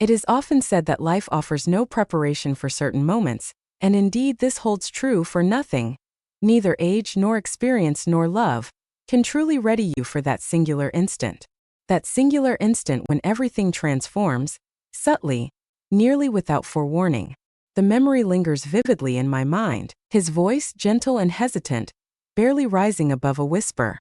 It is often said that life offers no preparation for certain moments, and indeed this holds true for nothing. Neither age nor experience nor love can truly ready you for that singular instant. That singular instant when everything transforms, subtly, nearly without forewarning. The memory lingers vividly in my mind, his voice gentle and hesitant, barely rising above a whisper.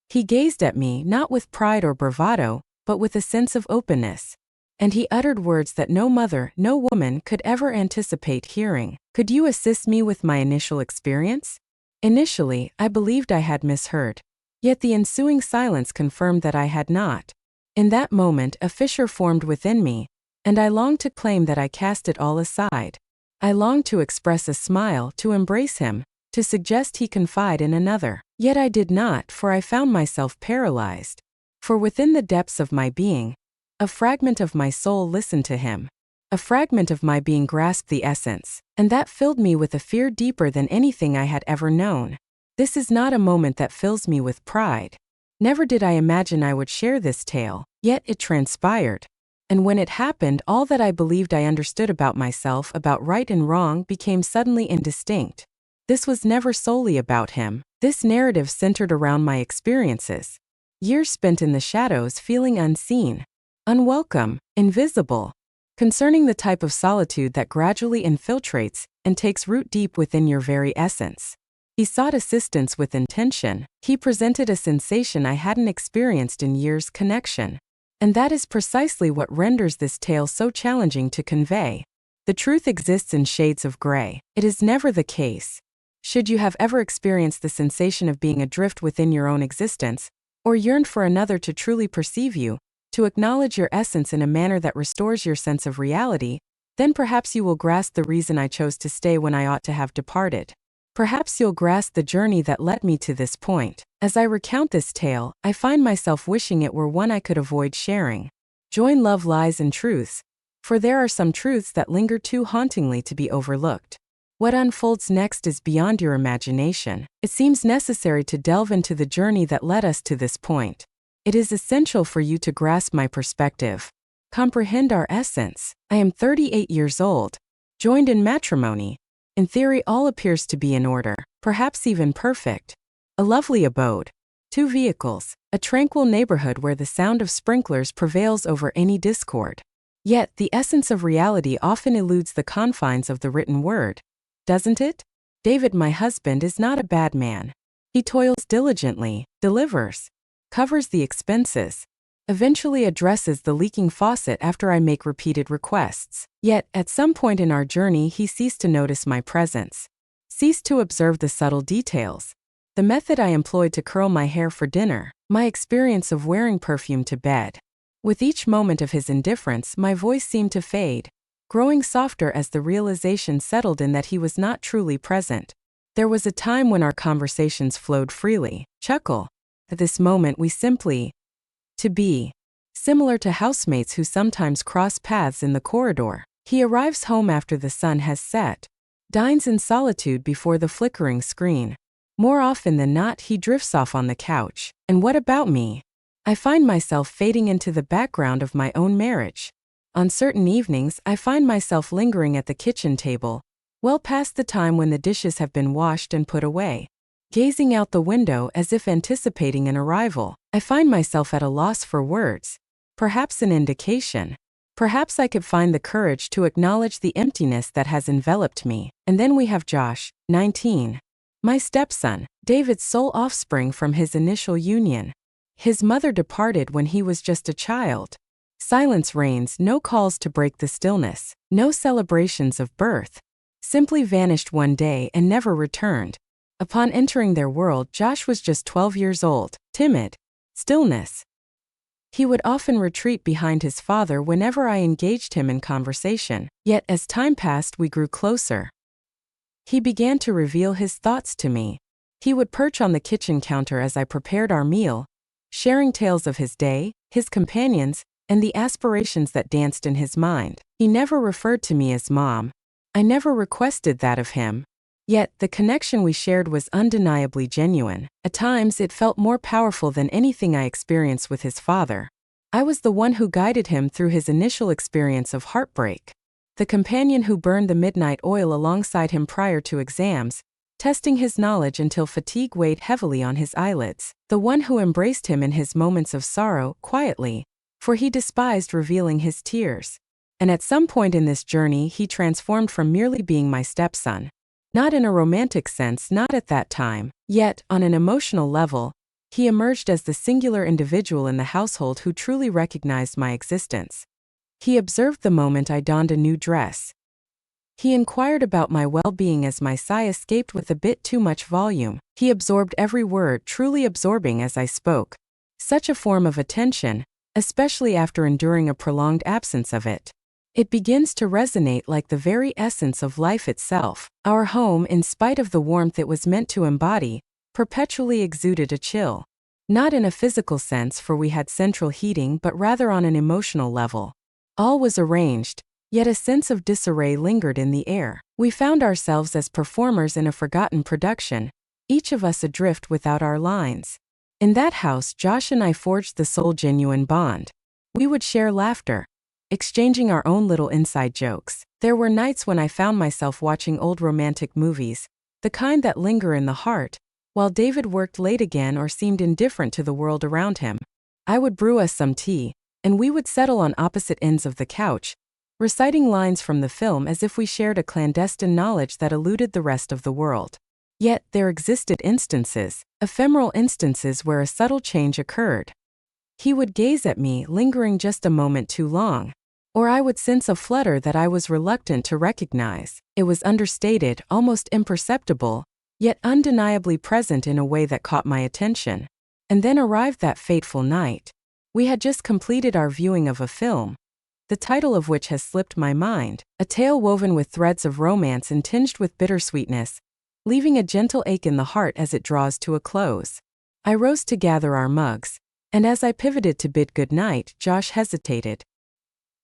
He gazed at me not with pride or bravado, but with a sense of openness. And he uttered words that no mother, no woman could ever anticipate hearing. Could you assist me with my initial experience? Initially, I believed I had misheard. Yet the ensuing silence confirmed that I had not. In that moment, a fissure formed within me, and I longed to claim that I cast it all aside. I longed to express a smile, to embrace him, to suggest he confide in another. Yet I did not, for I found myself paralyzed. For within the depths of my being, a fragment of my soul listened to him. A fragment of my being grasped the essence, and that filled me with a fear deeper than anything I had ever known. This is not a moment that fills me with pride. Never did I imagine I would share this tale, yet it transpired. And when it happened, all that I believed I understood about myself, about right and wrong, became suddenly indistinct. This was never solely about him. This narrative centered around my experiences. Years spent in the shadows, feeling unseen, unwelcome, invisible. Concerning the type of solitude that gradually infiltrates and takes root deep within your very essence. He sought assistance with intention. He presented a sensation I hadn't experienced in years, connection. And that is precisely what renders this tale so challenging to convey. The truth exists in shades of gray. It is never the case. Should you have ever experienced the sensation of being adrift within your own existence, or yearned for another to truly perceive you, to acknowledge your essence in a manner that restores your sense of reality, then perhaps you will grasp the reason I chose to stay when I ought to have departed. Perhaps you'll grasp the journey that led me to this point. As I recount this tale, I find myself wishing it were one I could avoid sharing. Join love, lies, and truths, for there are some truths that linger too hauntingly to be overlooked. What unfolds next is beyond your imagination. It seems necessary to delve into the journey that led us to this point. It is essential for you to grasp my perspective. Comprehend our essence. I am 38 years old, joined in matrimony. In theory, all appears to be in order, perhaps even perfect. A lovely abode, 2 vehicles, a tranquil neighborhood where the sound of sprinklers prevails over any discord. Yet, the essence of reality often eludes the confines of the written word, doesn't it? David, my husband, is not a bad man. He toils diligently, delivers, covers the expenses, eventually addresses the leaking faucet after I make repeated requests. Yet, at some point in our journey, he ceased to notice my presence, ceased to observe the subtle details. The method I employed to curl my hair for dinner, my experience of wearing perfume to bed. With each moment of his indifference, my voice seemed to fade, growing softer as the realization settled in that he was not truly present. There was a time when our conversations flowed freely, chuckle. At this moment we simply to be. Similar to housemates who sometimes cross paths in the corridor. He arrives home after the sun has set, dines in solitude before the flickering screen. More often than not, he drifts off on the couch. And what about me? I find myself fading into the background of my own marriage. On certain evenings, I find myself lingering at the kitchen table, well past the time when the dishes have been washed and put away. Gazing out the window as if anticipating an arrival, I find myself at a loss for words. Perhaps an indication. Perhaps I could find the courage to acknowledge the emptiness that has enveloped me. And then we have Josh, 19. My stepson, David's sole offspring from his initial union. His mother departed when he was just a child. Silence reigns, no calls to break the stillness, no celebrations of birth. Simply vanished one day and never returned. Upon entering their world, Josh was just 12 years old, timid, stillness. He would often retreat behind his father whenever I engaged him in conversation, yet as time passed we grew closer. He began to reveal his thoughts to me. He would perch on the kitchen counter as I prepared our meal, sharing tales of his day, his companions, and the aspirations that danced in his mind. He never referred to me as Mom. I never requested that of him. Yet, the connection we shared was undeniably genuine. At times, it felt more powerful than anything I experienced with his father. I was the one who guided him through his initial experience of heartbreak. The companion who burned the midnight oil alongside him prior to exams, testing his knowledge until fatigue weighed heavily on his eyelids. The one who embraced him in his moments of sorrow, quietly, for he despised revealing his tears. And at some point in this journey he transformed from merely being my stepson. Not in a romantic sense, not at that time, yet, on an emotional level, he emerged as the singular individual in the household who truly recognized my existence. He observed the moment I donned a new dress. He inquired about my well-being as my sigh escaped with a bit too much volume. He absorbed every word, truly absorbing as I spoke. Such a form of attention, especially after enduring a prolonged absence of it. It begins to resonate like the very essence of life itself. Our home, in spite of the warmth it was meant to embody, perpetually exuded a chill. Not in a physical sense, for we had central heating, but rather on an emotional level. All was arranged, yet a sense of disarray lingered in the air. We found ourselves as performers in a forgotten production, each of us adrift without our lines. In that house, Josh and I forged the sole genuine bond. We would share laughter, exchanging our own little inside jokes. There were nights when I found myself watching old romantic movies, the kind that linger in the heart, while David worked late again or seemed indifferent to the world around him. I would brew us some tea, and we would settle on opposite ends of the couch, reciting lines from the film as if we shared a clandestine knowledge that eluded the rest of the world. Yet, there existed instances, ephemeral instances where a subtle change occurred. He would gaze at me, lingering just a moment too long, or I would sense a flutter that I was reluctant to recognize. It was understated, almost imperceptible, yet undeniably present in a way that caught my attention. And then arrived that fateful night. We had just completed our viewing of a film, the title of which has slipped my mind, a tale woven with threads of romance and tinged with bittersweetness, leaving a gentle ache in the heart as it draws to a close. I rose to gather our mugs, and as I pivoted to bid good night, Josh hesitated.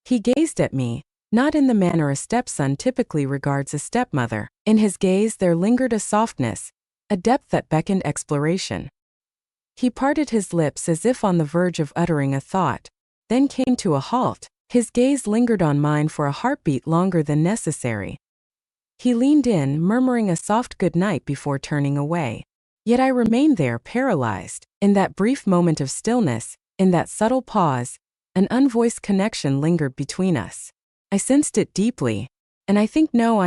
He gazed at me, not in the manner a stepson typically regards a stepmother. In his gaze there lingered a softness, a depth that beckoned exploration. He parted his lips as if on the verge of uttering a thought, then came to a halt. His gaze lingered on mine for a heartbeat longer than necessary. He leaned in, murmuring a soft good night before turning away. Yet I remained there, paralyzed. In that brief moment of stillness, in that subtle pause, an unvoiced connection lingered between us. I sensed it deeply, and I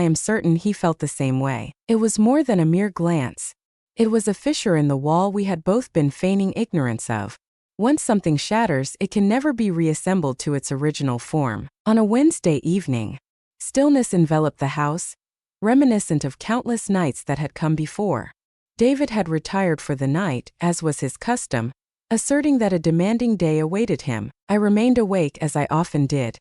am certain he felt the same way. It was more than a mere glance. It was a fissure in the wall we had both been feigning ignorance of. Once something shatters, it can never be reassembled to its original form. On a Wednesday evening, stillness enveloped the house, reminiscent of countless nights that had come before. David had retired for the night, as was his custom, asserting that a demanding day awaited him. I remained awake as I often did,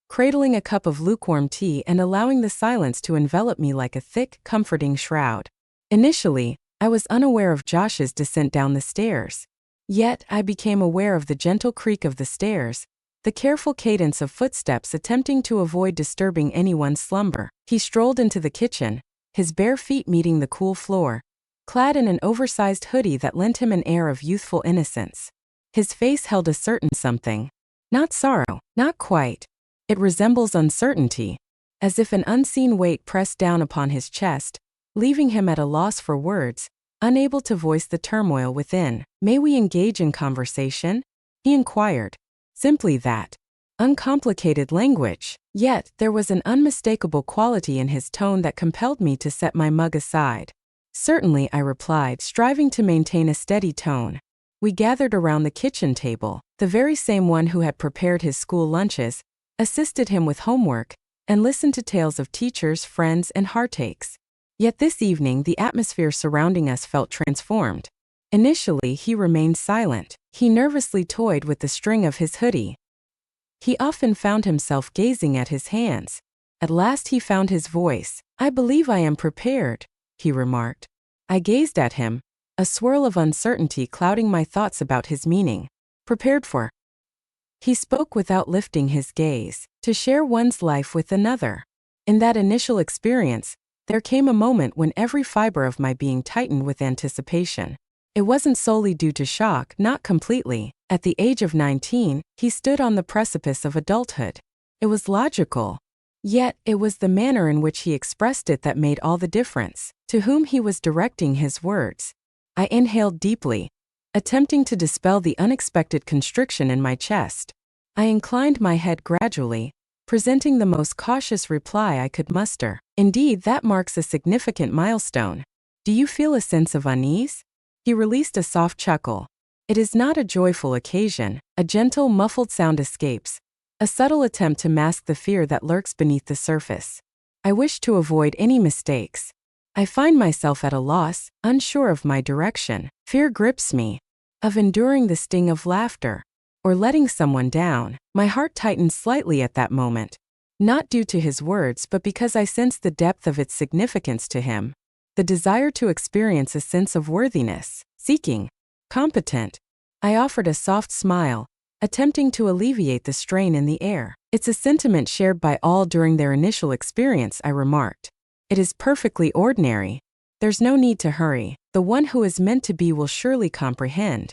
cradling a cup of lukewarm tea and allowing the silence to envelop me like a thick, comforting shroud. Initially, I was unaware of Josh's descent down the stairs. Yet, I became aware of the gentle creak of the stairs, the careful cadence of footsteps attempting to avoid disturbing anyone's slumber. He strolled into the kitchen, his bare feet meeting the cool floor, clad in an oversized hoodie that lent him an air of youthful innocence. His face held a certain something. Not sorrow, not quite. It resembles uncertainty, as if an unseen weight pressed down upon his chest, leaving him at a loss for words, unable to voice the turmoil within. "May we engage in conversation?" he inquired. Simply that. Uncomplicated language. Yet, there was an unmistakable quality in his tone that compelled me to set my mug aside. "Certainly," I replied, striving to maintain a steady tone. We gathered around the kitchen table, the very same one who had prepared his school lunches, assisted him with homework, and listened to tales of teachers, friends, and heartaches. Yet this evening the atmosphere surrounding us felt transformed. Initially he remained silent. He nervously toyed with the string of his hoodie. He often found himself gazing at his hands. At last he found his voice. "I believe I am prepared," he remarked. I gazed at him, a swirl of uncertainty clouding my thoughts about his meaning. "Prepared for?" He spoke without lifting his gaze. To share one's life with another. In that initial experience, there came a moment when every fiber of my being tightened with anticipation. It wasn't solely due to shock, not completely. At the age of 19, he stood on the precipice of adulthood. It was logical. Yet, it was the manner in which he expressed it that made all the difference. To whom he was directing his words. I inhaled deeply, attempting to dispel the unexpected constriction in my chest. I inclined my head gradually, presenting the most cautious reply I could muster. Indeed, that marks a significant milestone. Do you feel a sense of unease? He released a soft chuckle. It is not a joyful occasion. A gentle, muffled sound escapes, a subtle attempt to mask the fear that lurks beneath the surface. I wish to avoid any mistakes. I find myself at a loss, unsure of my direction. Fear grips me, of enduring the sting of laughter, or letting someone down. My heart tightened slightly at that moment, not due to his words but because I sensed the depth of its significance to him. The desire to experience a sense of worthiness, seeking, competent. I offered a soft smile, attempting to alleviate the strain in the air. It's a sentiment shared by all during their initial experience, I remarked. It is perfectly ordinary. There's no need to hurry. The one who is meant to be will surely comprehend.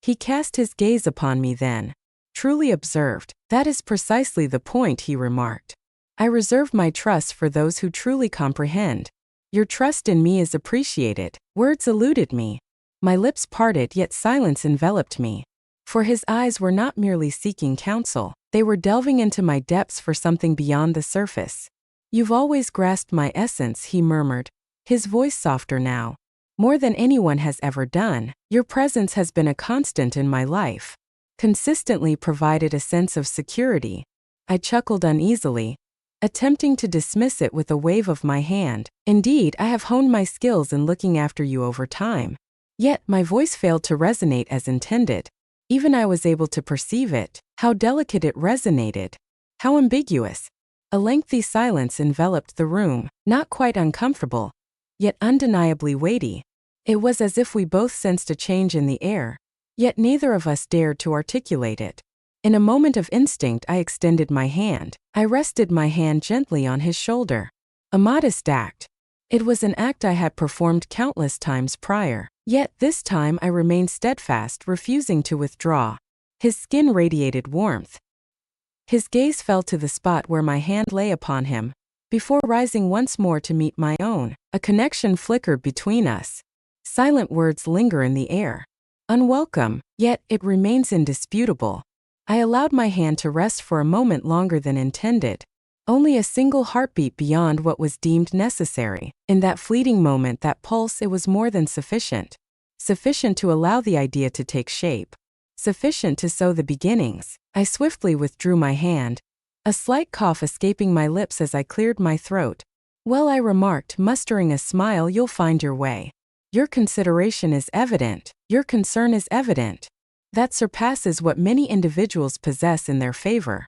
He cast his gaze upon me then, truly observed. That is precisely the point, he remarked. I reserve my trust for those who truly comprehend. Your trust in me is appreciated. Words eluded me. My lips parted, yet silence enveloped me. For his eyes were not merely seeking counsel, they were delving into my depths for something beyond the surface. You've always grasped my essence, he murmured, his voice softer now. More than anyone has ever done, your presence has been a constant in my life. Consistently provided a sense of security. I chuckled uneasily, attempting to dismiss it with a wave of my hand. Indeed, I have honed my skills in looking after you over time. Yet, my voice failed to resonate as intended. Even I was able to perceive it, how delicate it resonated, how ambiguous. A lengthy silence enveloped the room, not quite uncomfortable, yet undeniably weighty. It was as if we both sensed a change in the air, yet neither of us dared to articulate it. In a moment of instinct, I extended my hand. I rested my hand gently on his shoulder. A modest act. It was an act I had performed countless times prior. Yet this time I remained steadfast, refusing to withdraw. His skin radiated warmth. His gaze fell to the spot where my hand lay upon him, before rising once more to meet my own. A connection flickered between us. Silent words linger in the air. Unwelcome, yet it remains indisputable. I allowed my hand to rest for a moment longer than intended. Only a single heartbeat beyond what was deemed necessary. In that fleeting moment, that pulse, it was more than sufficient. Sufficient to allow the idea to take shape. Sufficient to sow the beginnings. I swiftly withdrew my hand, a slight cough escaping my lips as I cleared my throat. Well, I remarked, mustering a smile, you'll find your way. Your consideration is evident. Your concern is evident. That surpasses what many individuals possess in their favor.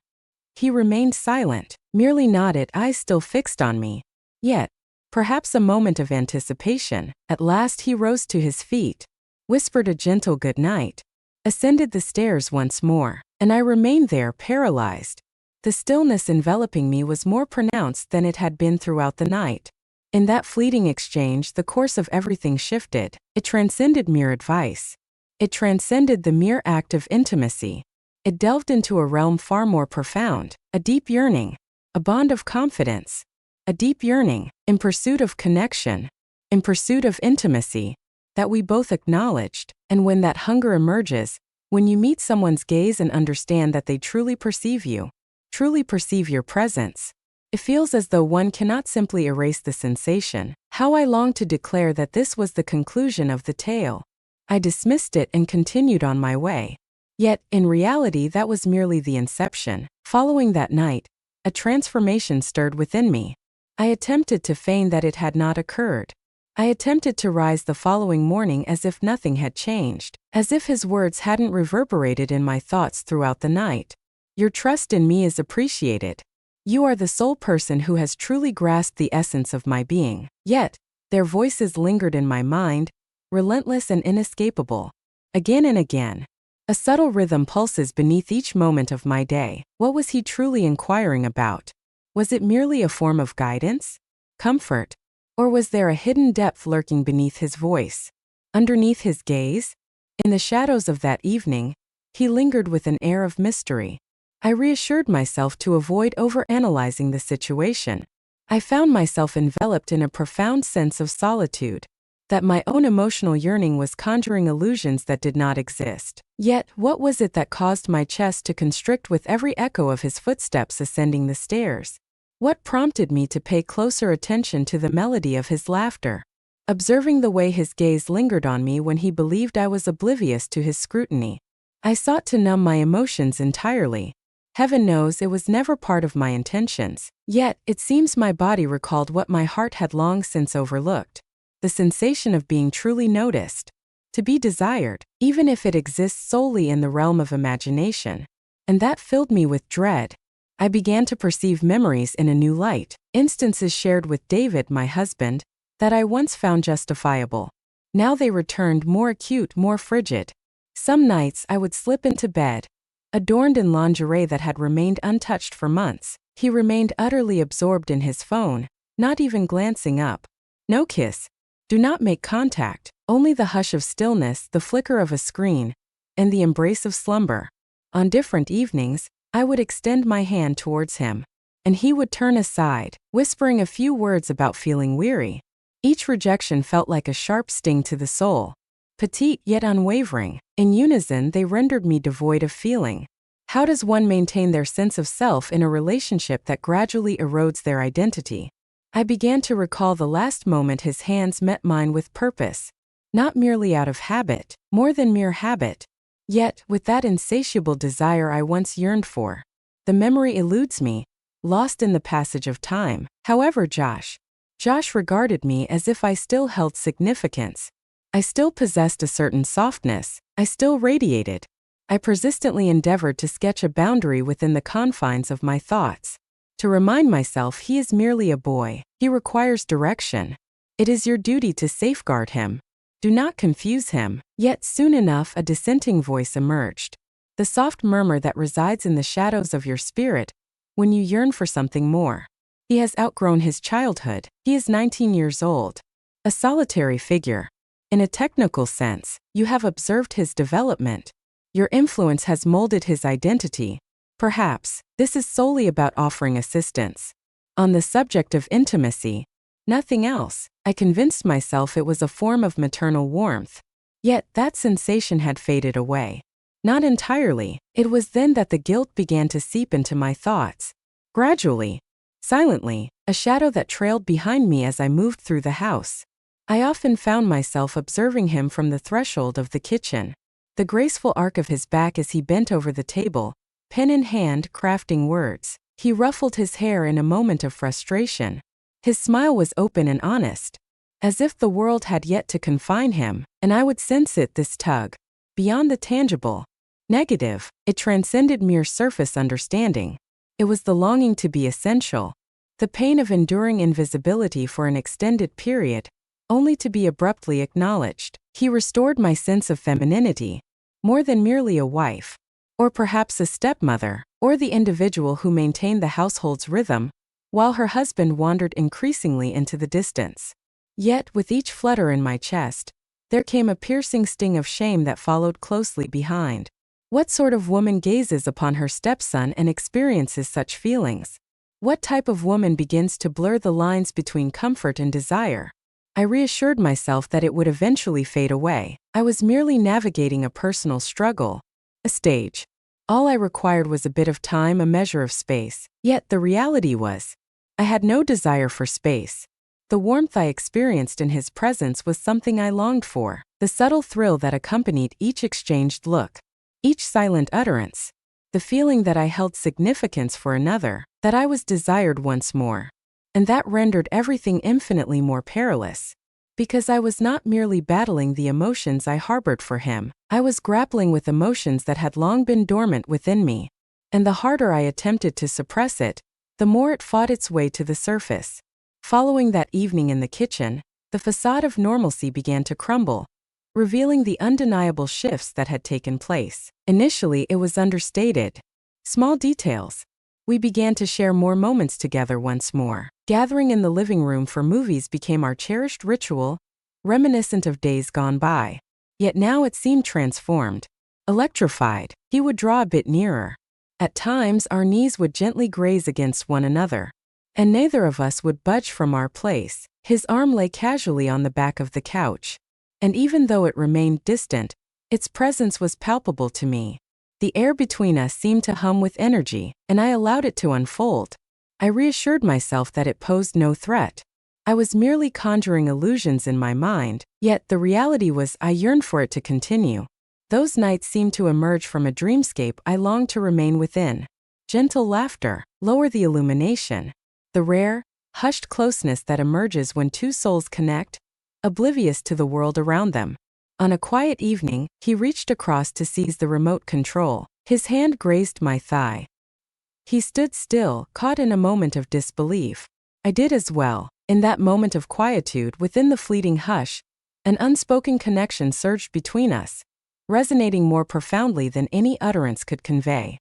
He remained silent, merely nodded, eyes still fixed on me. Yet, perhaps a moment of anticipation. At last he rose to his feet, whispered a gentle good night, ascended the stairs once more, and I remained there paralyzed. The stillness enveloping me was more pronounced than it had been throughout the night. In that fleeting exchange, the course of everything shifted. It transcended mere advice. It transcended the mere act of intimacy. It delved into a realm far more profound, a deep yearning, a bond of confidence, a deep yearning, in pursuit of connection, in pursuit of intimacy, that we both acknowledged. And when that hunger emerges, when you meet someone's gaze and understand that they truly perceive you, truly perceive your presence, it feels as though one cannot simply erase the sensation. How I longed to declare that this was the conclusion of the tale. I dismissed it and continued on my way. Yet, in reality, that was merely the inception. Following that night, a transformation stirred within me. I attempted to feign that it had not occurred. I attempted to rise the following morning as if nothing had changed, as if his words hadn't reverberated in my thoughts throughout the night. Your trust in me is appreciated. You are the sole person who has truly grasped the essence of my being. Yet, their voices lingered in my mind, relentless and inescapable. Again and again, a subtle rhythm pulses beneath each moment of my day. What was he truly inquiring about? Was it merely a form of guidance, comfort, or was there a hidden depth lurking beneath his voice? Underneath his gaze, in the shadows of that evening, he lingered with an air of mystery. I reassured myself to avoid overanalyzing the situation. I found myself enveloped in a profound sense of solitude, that my own emotional yearning was conjuring illusions that did not exist. Yet, what was it that caused my chest to constrict with every echo of his footsteps ascending the stairs? What prompted me to pay closer attention to the melody of his laughter? Observing the way his gaze lingered on me when he believed I was oblivious to his scrutiny, I sought to numb my emotions entirely. Heaven knows it was never part of my intentions, yet it seems my body recalled what my heart had long since overlooked: the sensation of being truly noticed, to be desired, even if it exists solely in the realm of imagination. And that filled me with dread. I began to perceive memories in a new light, instances shared with David, my husband, that I once found justifiable. Now they returned more acute, more frigid. Some nights I would slip into bed, adorned in lingerie that had remained untouched for months. He remained utterly absorbed in his phone, not even glancing up. No kiss. Do not make contact. Only the hush of stillness, the flicker of a screen, and the embrace of slumber. On different evenings, I would extend my hand towards him, and he would turn aside, whispering a few words about feeling weary. Each rejection felt like a sharp sting to the soul. Petite yet unwavering, in unison they rendered me devoid of feeling. How does one maintain their sense of self in a relationship that gradually erodes their identity? I began to recall the last moment his hands met mine with purpose, not merely out of habit, more than mere habit. Yet, with that insatiable desire I once yearned for, the memory eludes me, lost in the passage of time. However, Josh regarded me as if I still held significance. I still possessed a certain softness. I still radiated. I persistently endeavored to sketch a boundary within the confines of my thoughts, to remind myself he is merely a boy. He requires direction. It is your duty to safeguard him. Do not confuse him. Yet soon enough a dissenting voice emerged, the soft murmur that resides in the shadows of your spirit when you yearn for something more. He has outgrown his childhood. He is 19 years old. A solitary figure. In a technical sense, you have observed his development. Your influence has molded his identity. Perhaps, this is solely about offering assistance. On the subject of intimacy, nothing else. I convinced myself it was a form of maternal warmth. Yet that sensation had faded away. Not entirely. It was then that the guilt began to seep into my thoughts. Gradually, silently, a shadow that trailed behind me as I moved through the house. I often found myself observing him from the threshold of the kitchen. The graceful arc of his back as he bent over the table, pen in hand, crafting words. He ruffled his hair in a moment of frustration. His smile was open and honest, as if the world had yet to confine him, and I would sense it, this tug. Beyond the tangible, negative, it transcended mere surface understanding. It was the longing to be essential, the pain of enduring invisibility for an extended period, only to be abruptly acknowledged. He restored my sense of femininity, more than merely a wife, or perhaps a stepmother, or the individual who maintained the household's rhythm, while her husband wandered increasingly into the distance. Yet, with each flutter in my chest, there came a piercing sting of shame that followed closely behind. What sort of woman gazes upon her stepson and experiences such feelings? What type of woman begins to blur the lines between comfort and desire? I reassured myself that it would eventually fade away. I was merely navigating a personal struggle, a stage. All I required was a bit of time, a measure of space. Yet the reality was, I had no desire for space. The warmth I experienced in his presence was something I longed for, the subtle thrill that accompanied each exchanged look, each silent utterance, the feeling that I held significance for another, that I was desired once more. And that rendered everything infinitely more perilous. Because I was not merely battling the emotions I harbored for him, I was grappling with emotions that had long been dormant within me. And the harder I attempted to suppress it, the more it fought its way to the surface. Following that evening in the kitchen, the facade of normalcy began to crumble, revealing the undeniable shifts that had taken place. Initially, it was understated. Small details. We began to share more moments together once more. Gathering in the living room for movies became our cherished ritual, reminiscent of days gone by. Yet now it seemed transformed. Electrified, he would draw a bit nearer. At times, our knees would gently graze against one another, and neither of us would budge from our place. His arm lay casually on the back of the couch, and even though it remained distant, its presence was palpable to me. The air between us seemed to hum with energy, and I allowed it to unfold. I reassured myself that it posed no threat. I was merely conjuring illusions in my mind, yet the reality was I yearned for it to continue. Those nights seemed to emerge from a dreamscape I longed to remain within. Gentle laughter, lower the illumination. The rare, hushed closeness that emerges when two souls connect, oblivious to the world around them. On a quiet evening, he reached across to seize the remote control. His hand grazed my thigh. He stood still, caught in a moment of disbelief. I did as well. In that moment of quietude within the fleeting hush, an unspoken connection surged between us, resonating more profoundly than any utterance could convey.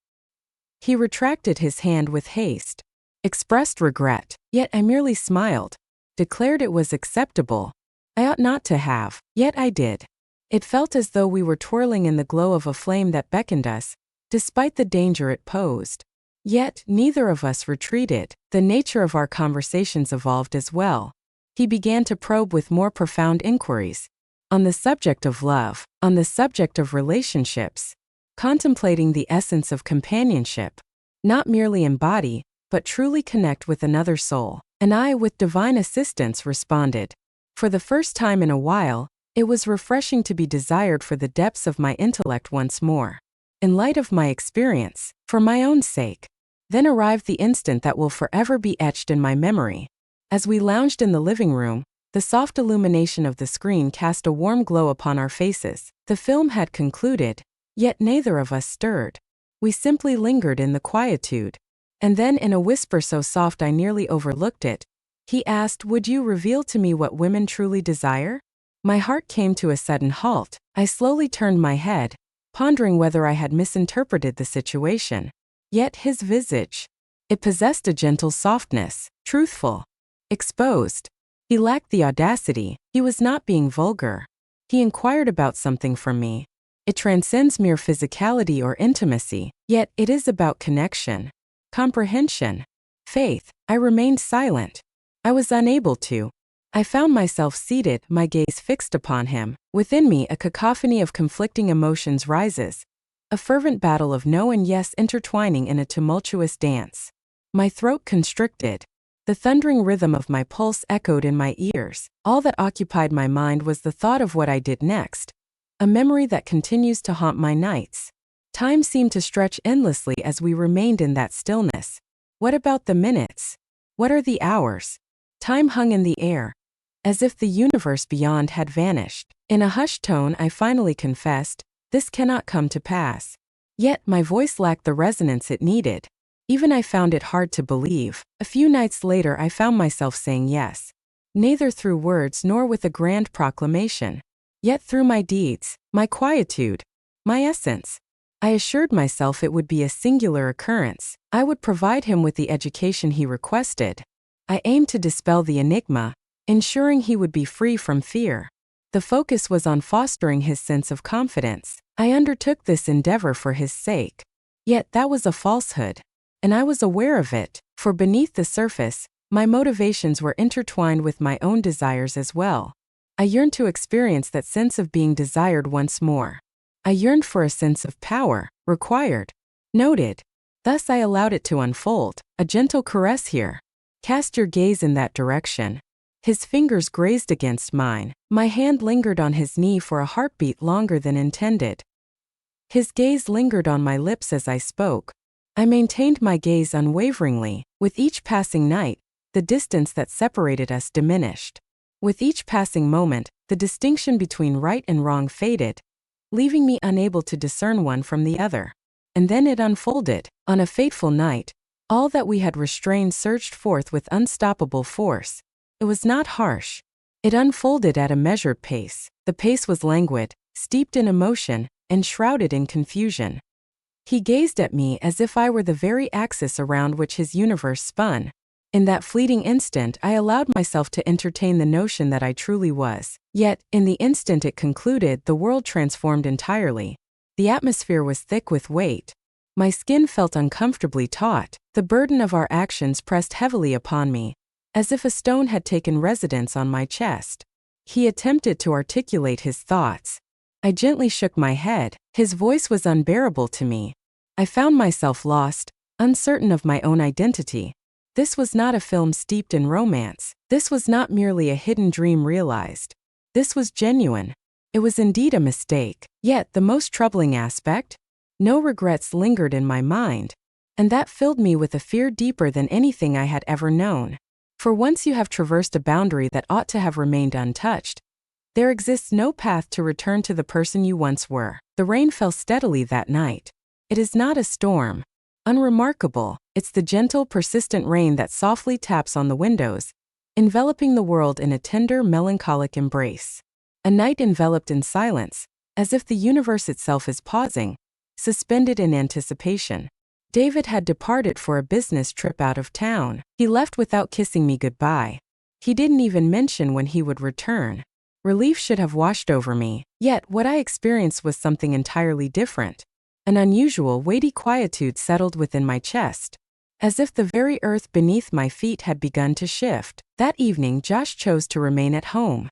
He retracted his hand with haste, expressed regret, yet I merely smiled, declared it was acceptable. I ought not to have, yet I did. It felt as though we were twirling in the glow of a flame that beckoned us, despite the danger it posed. Yet, neither of us retreated. The nature of our conversations evolved as well. He began to probe with more profound inquiries on the subject of love, on the subject of relationships, contemplating the essence of companionship, not merely embody, but truly connect with another soul. And I, with divine assistance, responded. For the first time in a while, it was refreshing to be desired for the depths of my intellect once more. In light of my experience, for my own sake. Then arrived the instant that will forever be etched in my memory. As we lounged in the living room, the soft illumination of the screen cast a warm glow upon our faces. The film had concluded, yet neither of us stirred. We simply lingered in the quietude. And then in a whisper so soft I nearly overlooked it, he asked, "Would you reveal to me what women truly desire?" My heart came to a sudden halt. I slowly turned my head, pondering whether I had misinterpreted the situation. Yet his visage, it possessed a gentle softness, truthful, exposed. He lacked the audacity, he was not being vulgar. He inquired about something from me. It transcends mere physicality or intimacy, yet it is about connection, comprehension, faith. I remained silent. I was unable to. I found myself seated, my gaze fixed upon him. Within me, a cacophony of conflicting emotions rises. A fervent battle of no and yes intertwining in a tumultuous dance. My throat constricted. The thundering rhythm of my pulse echoed in my ears. All that occupied my mind was the thought of what I did next. A memory that continues to haunt my nights. Time seemed to stretch endlessly as we remained in that stillness. What about the minutes? What are the hours? Time hung in the air, as if the universe beyond had vanished. In a hushed tone, I finally confessed, "This cannot come to pass." Yet my voice lacked the resonance it needed. Even I found it hard to believe. A few nights later I found myself saying yes. Neither through words nor with a grand proclamation. Yet through my deeds, my quietude, my essence. I assured myself it would be a singular occurrence. I would provide him with the education he requested. I aimed to dispel the enigma, ensuring he would be free from fear. The focus was on fostering his sense of confidence. I undertook this endeavor for his sake. Yet that was a falsehood. And I was aware of it, for beneath the surface, my motivations were intertwined with my own desires as well. I yearned to experience that sense of being desired once more. I yearned for a sense of power, required, noted. Thus I allowed it to unfold, a gentle caress here. Cast your gaze in that direction. His fingers grazed against mine. My hand lingered on his knee for a heartbeat longer than intended. His gaze lingered on my lips as I spoke. I maintained my gaze unwaveringly. With each passing night, the distance that separated us diminished. With each passing moment, the distinction between right and wrong faded, leaving me unable to discern one from the other. And then it unfolded. On a fateful night, all that we had restrained surged forth with unstoppable force. It was not harsh. It unfolded at a measured pace. The pace was languid, steeped in emotion, and shrouded in confusion. He gazed at me as if I were the very axis around which his universe spun. In that fleeting instant, I allowed myself to entertain the notion that I truly was. Yet, in the instant it concluded, the world transformed entirely. The atmosphere was thick with weight. My skin felt uncomfortably taut. The burden of our actions pressed heavily upon me, as if a stone had taken residence on my chest. He attempted to articulate his thoughts. I gently shook my head. His voice was unbearable to me. I found myself lost, uncertain of my own identity. This was not a film steeped in romance. This was not merely a hidden dream realized. This was genuine. It was indeed a mistake. Yet, the most troubling aspect? No regrets lingered in my mind, and that filled me with a fear deeper than anything I had ever known. For once you have traversed a boundary that ought to have remained untouched, there exists no path to return to the person you once were. The rain fell steadily that night. It is not a storm. Unremarkable, it's the gentle, persistent rain that softly taps on the windows, enveloping the world in a tender, melancholic embrace. A night enveloped in silence, as if the universe itself is pausing, suspended in anticipation. David had departed for a business trip out of town. He left without kissing me goodbye. He didn't even mention when he would return. Relief should have washed over me, yet what I experienced was something entirely different. An unusual, weighty quietude settled within my chest, as if the very earth beneath my feet had begun to shift. That evening, Josh chose to remain at home.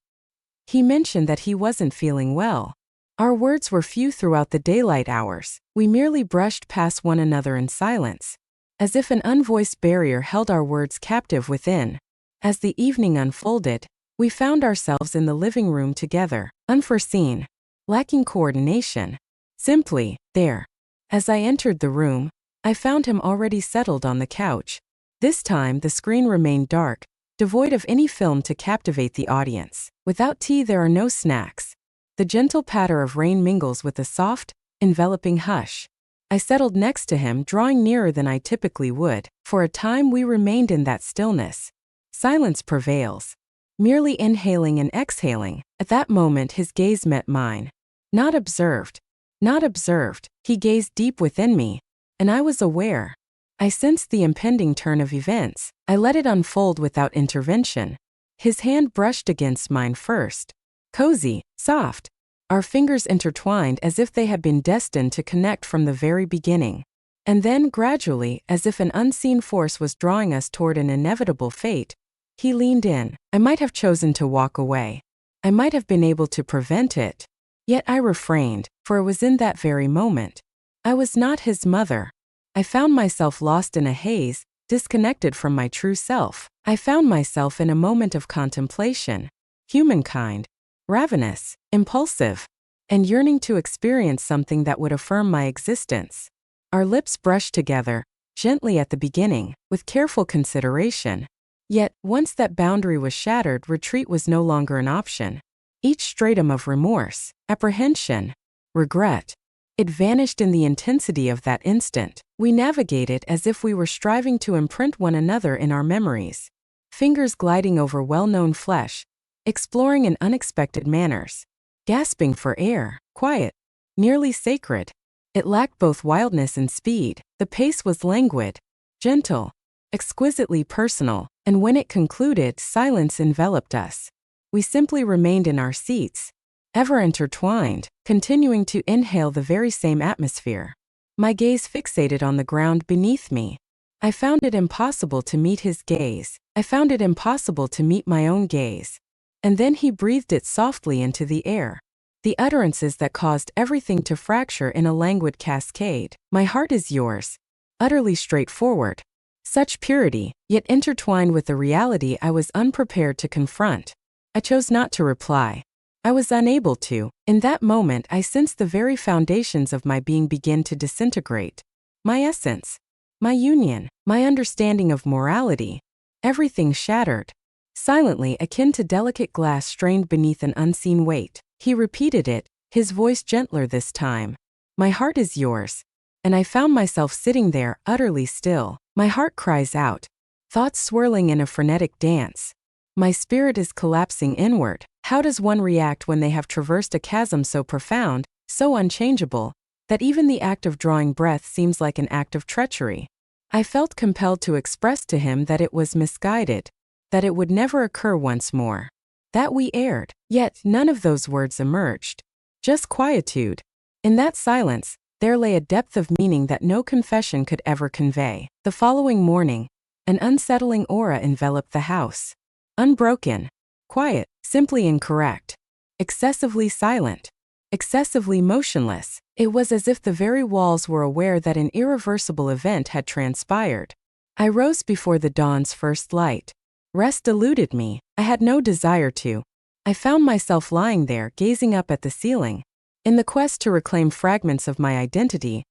He mentioned that he wasn't feeling well. Our words were few throughout the daylight hours. We merely brushed past one another in silence, as if an unvoiced barrier held our words captive within. As the evening unfolded, we found ourselves in the living room together, unforeseen, lacking coordination, simply there. As I entered the room, I found him already settled on the couch. This time the screen remained dark, devoid of any film to captivate the audience. Without tea there are no snacks. The gentle patter of rain mingles with a soft, enveloping hush. I settled next to him, drawing nearer than I typically would. For a time we remained in that stillness. Silence prevails, merely inhaling and exhaling. At that moment his gaze met mine. Not observed. Not observed. He gazed deep within me, and I was aware. I sensed the impending turn of events. I let it unfold without intervention. His hand brushed against mine first. Cozy, soft. Our fingers intertwined as if they had been destined to connect from the very beginning. And then, gradually, as if an unseen force was drawing us toward an inevitable fate, he leaned in. I might have chosen to walk away. I might have been able to prevent it. Yet I refrained, for it was in that very moment. I was not his mother. I found myself lost in a haze, disconnected from my true self. I found myself in a moment of contemplation. Humankind. Ravenous, impulsive, and yearning to experience something that would affirm my existence. Our lips brushed together, gently at the beginning, with careful consideration. Yet, once that boundary was shattered, retreat was no longer an option. Each stratum of remorse, apprehension, regret, it vanished in the intensity of that instant. We navigated as if we were striving to imprint one another in our memories. Fingers gliding over well-known flesh, exploring in unexpected manners, gasping for air, quiet, nearly sacred. It lacked both wildness and speed. The pace was languid, gentle, exquisitely personal, and when it concluded, silence enveloped us. We simply remained in our seats, ever intertwined, continuing to inhale the very same atmosphere. My gaze fixated on the ground beneath me. I found it impossible to meet his gaze. I found it impossible to meet my own gaze. And then he breathed it softly into the air. The utterances that caused everything to fracture in a languid cascade. My heart is yours. Utterly straightforward. Such purity, yet intertwined with the reality I was unprepared to confront. I chose not to reply. I was unable to. In that moment I sensed the very foundations of my being begin to disintegrate. My essence, my union, my understanding of morality. Everything shattered. Silently, akin to delicate glass strained beneath an unseen weight. He repeated it, his voice gentler this time. My heart is yours. And I found myself sitting there, utterly still. My heart cries out. Thoughts swirling in a frenetic dance. My spirit is collapsing inward. How does one react when they have traversed a chasm so profound, so unchangeable, that even the act of drawing breath seems like an act of treachery? I felt compelled to express to him that it was misguided, that it would never occur once more, that we erred. Yet none of those words emerged. Just quietude. In that silence, there lay a depth of meaning that no confession could ever convey. The following morning, an unsettling aura enveloped the house. Unbroken, quiet, simply incorrect, excessively silent, excessively motionless. It was as if the very walls were aware that an irreversible event had transpired. I rose before the dawn's first light. Rest eluded me. I had no desire to. I found myself lying there, gazing up at the ceiling. In the quest to reclaim fragments of my identity,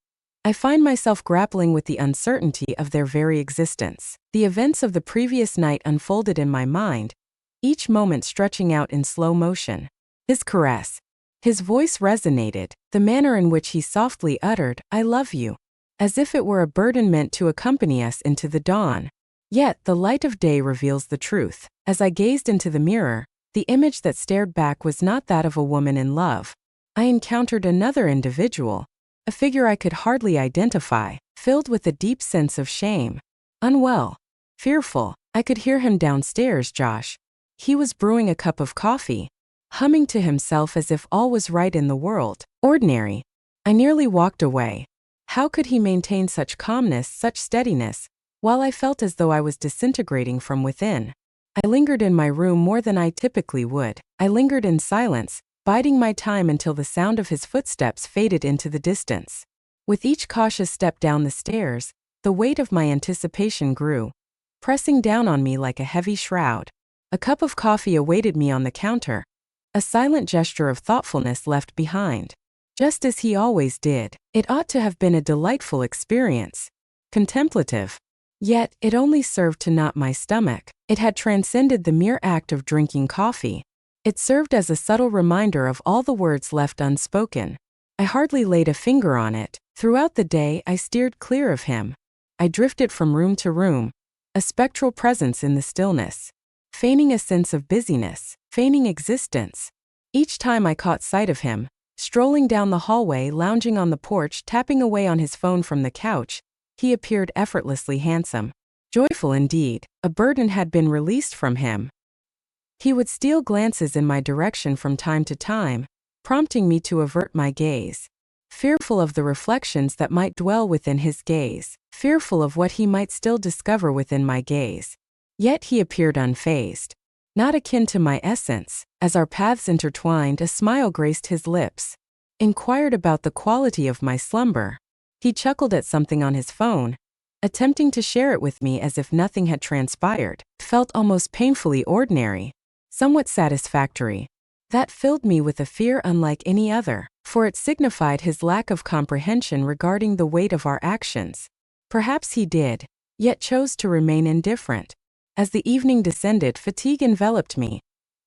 I find myself grappling with the uncertainty of their very existence. The events of the previous night unfolded in my mind, each moment stretching out in slow motion. His caress. His voice resonated, the manner in which he softly uttered, "I love you," as if it were a burden meant to accompany us into the dawn. Yet the light of day reveals the truth. As I gazed into the mirror, the image that stared back was not that of a woman in love. I encountered another individual, a figure I could hardly identify, filled with a deep sense of shame. Unwell. Fearful. I could hear him downstairs, Josh. He was brewing a cup of coffee, humming to himself as if all was right in the world. Ordinary. I nearly walked away. How could he maintain such calmness, such steadiness, while I felt as though I was disintegrating from within? I lingered in my room more than I typically would. I lingered in silence, biding my time until the sound of his footsteps faded into the distance. With each cautious step down the stairs, the weight of my anticipation grew, pressing down on me like a heavy shroud. A cup of coffee awaited me on the counter, a silent gesture of thoughtfulness left behind. Just as he always did. It ought to have been a delightful experience. Contemplative. Yet, it only served to knot my stomach. It had transcended the mere act of drinking coffee. It served as a subtle reminder of all the words left unspoken. I hardly laid a finger on it. Throughout the day, I steered clear of him. I drifted from room to room, a spectral presence in the stillness, feigning a sense of busyness, feigning existence. Each time I caught sight of him, strolling down the hallway, lounging on the porch, tapping away on his phone from the couch, he appeared effortlessly handsome. Joyful indeed. A burden had been released from him. He would steal glances in my direction from time to time, prompting me to avert my gaze. Fearful of the reflections that might dwell within his gaze, fearful of what he might still discover within my gaze. Yet he appeared unfazed, not akin to my essence. As our paths intertwined, a smile graced his lips. Inquired about the quality of my slumber. He chuckled at something on his phone, attempting to share it with me as if nothing had transpired. Felt almost painfully ordinary, somewhat satisfactory. That filled me with a fear unlike any other, for it signified his lack of comprehension regarding the weight of our actions. Perhaps he did, yet chose to remain indifferent. As the evening descended, fatigue enveloped me,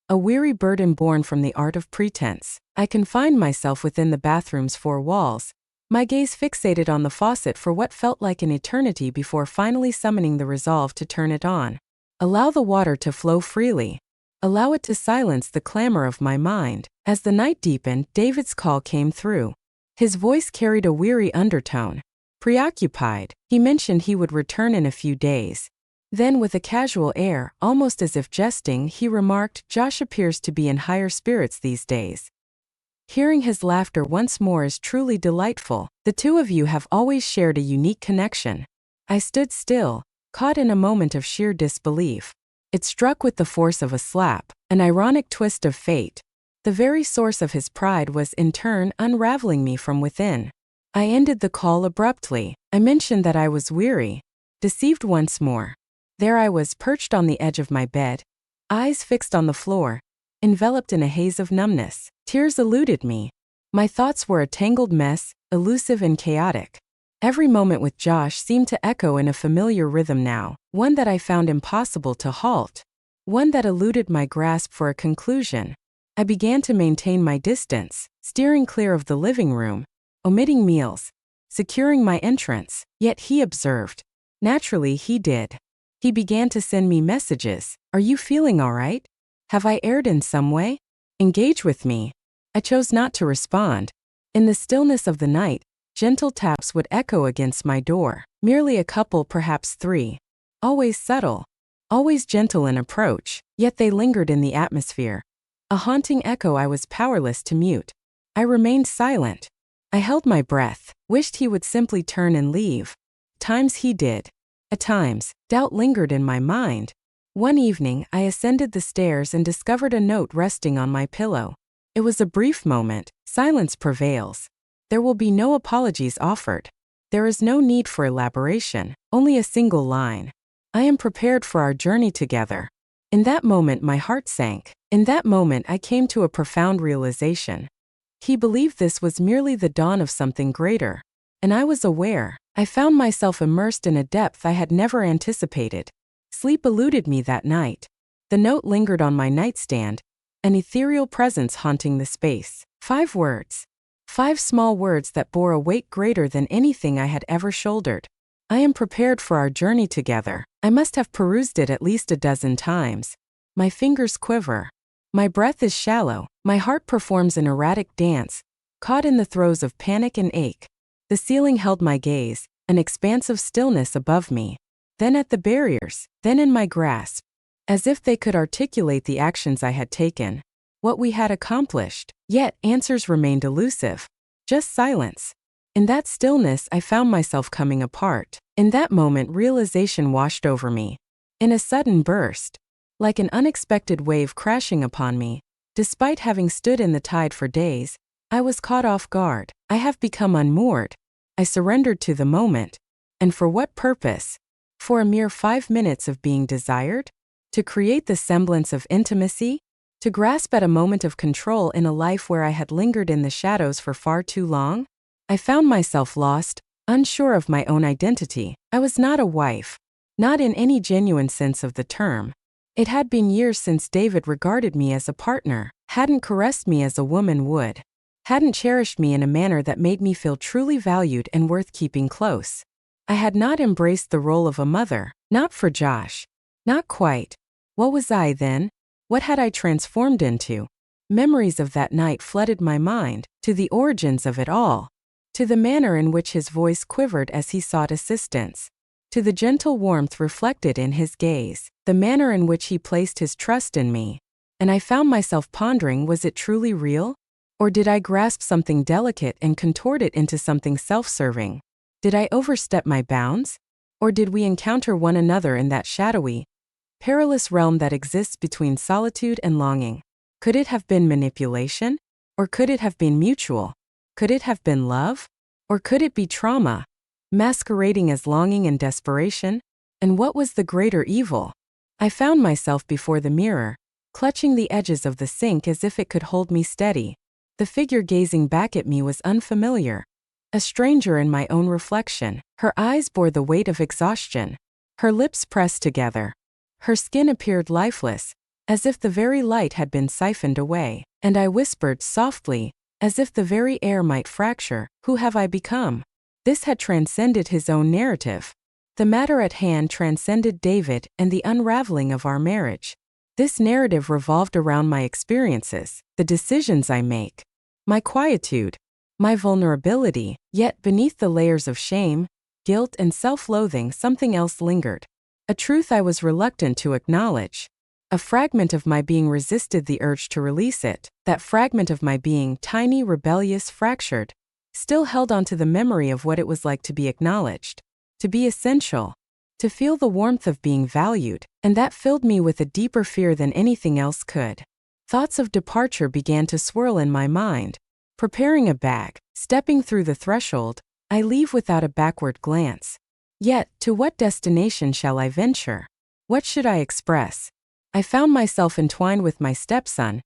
a weary burden born from the art of pretense. I confined myself within the bathroom's four walls, my gaze fixated on the faucet for what felt like an eternity before finally summoning the resolve to turn it on. Allow the water to flow freely. Allow it to silence the clamor of my mind. As the night deepened, David's call came through. His voice carried a weary undertone. Preoccupied, he mentioned he would return in a few days. Then, with a casual air, almost as if jesting, he remarked, "Josh appears to be in higher spirits these days. Hearing his laughter once more is truly delightful. The two of you have always shared a unique connection." I stood still, caught in a moment of sheer disbelief. It struck with the force of a slap, an ironic twist of fate. The very source of his pride was, in turn, unraveling me from within. I ended the call abruptly. I mentioned that I was weary, deceived once more. There I was, perched on the edge of my bed, eyes fixed on the floor, enveloped in a haze of numbness. Tears eluded me. My thoughts were a tangled mess, elusive and chaotic. Every moment with Josh seemed to echo in a familiar rhythm now, one that I found impossible to halt, one that eluded my grasp for a conclusion. I began to maintain my distance, steering clear of the living room, omitting meals, securing my entrance. Yet he observed. Naturally, he did. He began to send me messages. "Are you feeling all right? Have I erred in some way? Engage with me." I chose not to respond. In the stillness of the night, Gentle taps would echo against my door, merely a couple, perhaps 3. Always subtle, always gentle in approach, yet they lingered in the atmosphere. A haunting echo I was powerless to mute. I remained silent. I held my breath, wished he would simply turn and leave. Times he did. At times, doubt lingered in my mind. One evening, I ascended the stairs and discovered a note resting on my pillow. It was a brief moment. Silence prevails. There will be no apologies offered. There is no need for elaboration, only a single line. I am prepared for our journey together. In that moment, my heart sank. In that moment, I came to a profound realization. He believed this was merely the dawn of something greater. And I was aware. I found myself immersed in a depth I had never anticipated. Sleep eluded me that night. The note lingered on my nightstand, an ethereal presence haunting the space. 5 words. 5 small words that bore a weight greater than anything I had ever shouldered. I am prepared for our journey together. I must have perused it at least a dozen times. My fingers quiver. My breath is shallow. My heart performs an erratic dance, caught in the throes of panic and ache. The ceiling held my gaze, an expanse of stillness above me. Then at the barriers, then in my grasp. As if they could articulate the actions I had taken, what we had accomplished. Yet answers remained elusive. Just silence. In that stillness, I found myself coming apart. In that moment, realization washed over me. In a sudden burst. Like an unexpected wave crashing upon me. Despite having stood in the tide for days, I was caught off guard. I have become unmoored. I surrendered to the moment. And for what purpose? For a mere 5 minutes of being desired? To create the semblance of intimacy? To grasp at a moment of control in a life where I had lingered in the shadows for far too long? I found myself lost, unsure of my own identity. I was not a wife. Not in any genuine sense of the term. It had been years since David regarded me as a partner, hadn't caressed me as a woman would, hadn't cherished me in a manner that made me feel truly valued and worth keeping close. I had not embraced the role of a mother, not for Josh. Not quite. What was I then? What had I transformed into? Memories of that night flooded my mind, to the origins of it all, to the manner in which his voice quivered as he sought assistance, to the gentle warmth reflected in his gaze, the manner in which he placed his trust in me. And I found myself pondering, was it truly real? Or did I grasp something delicate and contort it into something self-serving? Did I overstep my bounds? Or did we encounter one another in that shadowy, perilous realm that exists between solitude and longing? Could it have been manipulation? Or could it have been mutual? Could it have been love? Or could it be trauma, masquerading as longing and desperation? And what was the greater evil? I found myself before the mirror, clutching the edges of the sink as if it could hold me steady. The figure gazing back at me was unfamiliar. A stranger in my own reflection. Her eyes bore the weight of exhaustion. Her lips pressed together. Her skin appeared lifeless, as if the very light had been siphoned away. And I whispered softly, as if the very air might fracture, "Who have I become?" This had transcended his own narrative. The matter at hand transcended David and the unraveling of our marriage. This narrative revolved around my experiences, the decisions I make, my quietude, my vulnerability. Yet beneath the layers of shame, guilt, and self-loathing, something else lingered. A truth I was reluctant to acknowledge. A fragment of my being resisted the urge to release it. That fragment of my being, tiny, rebellious, fractured, still held on to the memory of what it was like to be acknowledged, to be essential, to feel the warmth of being valued, and that filled me with a deeper fear than anything else could. Thoughts of departure began to swirl in my mind. Preparing a bag, stepping through the threshold, I leave without a backward glance. Yet, to what destination shall I venture? What should I express? I found myself entwined with my stepson,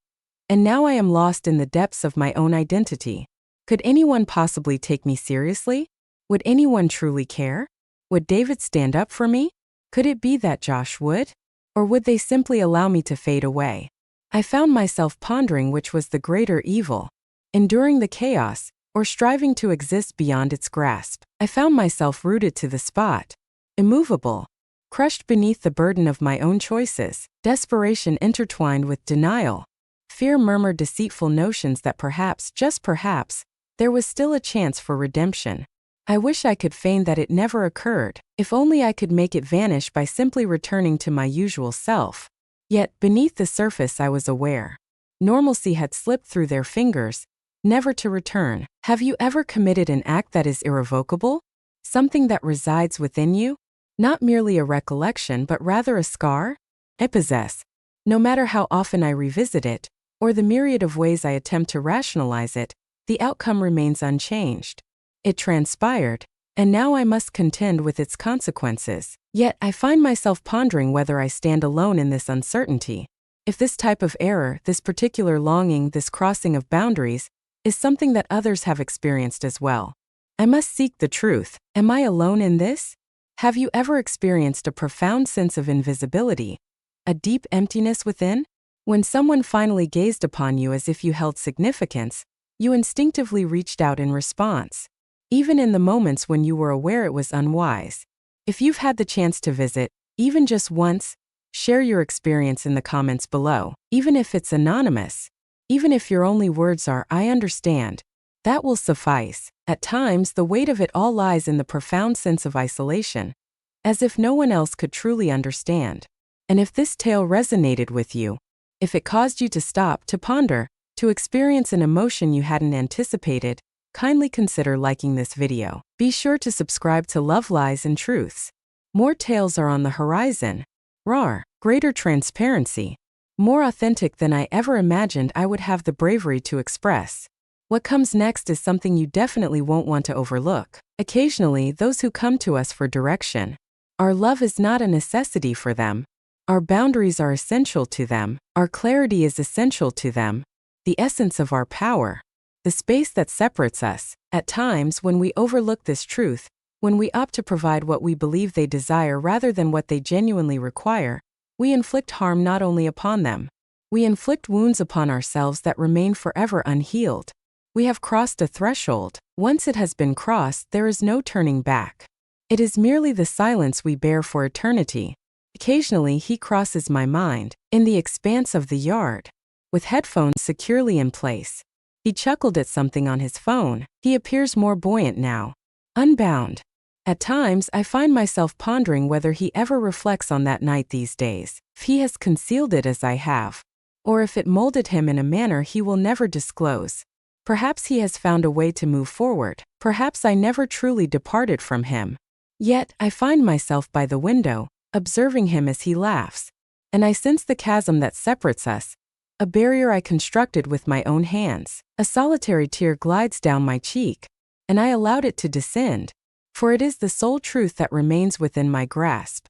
and now I am lost in the depths of my own identity. Could anyone possibly take me seriously? Would anyone truly care? Would David stand up for me? Could it be that Josh would? Or would they simply allow me to fade away? I found myself pondering which was the greater evil, enduring the chaos, or striving to exist beyond its grasp. I found myself rooted to the spot, immovable, crushed beneath the burden of my own choices. Desperation intertwined with denial. Fear murmured deceitful notions that perhaps, just perhaps, There was still a chance for redemption. I wish I could feign that it never occurred, if only I could make it vanish by simply returning to my usual self. Yet, beneath the surface I was aware. Normalcy had slipped through their fingers, never to return. Have you ever committed an act that is irrevocable? Something that resides within you? Not merely a recollection but rather a scar? I possess. No matter how often I revisit it, or the myriad of ways I attempt to rationalize it, the outcome remains unchanged. It transpired, and now I must contend with its consequences. Yet I find myself pondering whether I stand alone in this uncertainty. If this type of error, this particular longing, this crossing of boundaries, is something that others have experienced as well. I must seek the truth. Am I alone in this? Have you ever experienced a profound sense of invisibility? A deep emptiness within? When someone finally gazed upon you as if you held significance, you instinctively reached out in response. Even in the moments when you were aware it was unwise. If you've had the chance to visit, even just once, share your experience in the comments below, even if it's anonymous. Even if your only words are, "I understand," that will suffice. At times, the weight of it all lies in the profound sense of isolation, as if no one else could truly understand. And if this tale resonated with you, if it caused you to stop, to ponder, to experience an emotion you hadn't anticipated, kindly consider liking this video. Be sure to subscribe to Love Lies and Truths. More tales are on the horizon. Raw, greater transparency. More authentic than I ever imagined I would have the bravery to express. What comes next is something you definitely won't want to overlook. Occasionally, those who come to us for direction. Our love is not a necessity for them. Our boundaries are essential to them. Our clarity is essential to them. The essence of our power. The space that separates us. At times, when we overlook this truth, when we opt to provide what we believe they desire rather than what they genuinely require, we inflict harm not only upon them. We inflict wounds upon ourselves that remain forever unhealed. We have crossed a threshold. Once it has been crossed, there is no turning back. It is merely the silence we bear for eternity. Occasionally, he crosses my mind, in the expanse of the yard, with headphones securely in place. He chuckled at something on his phone. He appears more buoyant now. Unbound. At times, I find myself pondering whether he ever reflects on that night these days, if he has concealed it as I have, or if it molded him in a manner he will never disclose. Perhaps he has found a way to move forward. Perhaps I never truly departed from him. Yet, I find myself by the window, observing him as he laughs, and I sense the chasm that separates us, a barrier I constructed with my own hands. A solitary tear glides down my cheek, and I allowed it to descend, for it is the sole truth that remains within my grasp.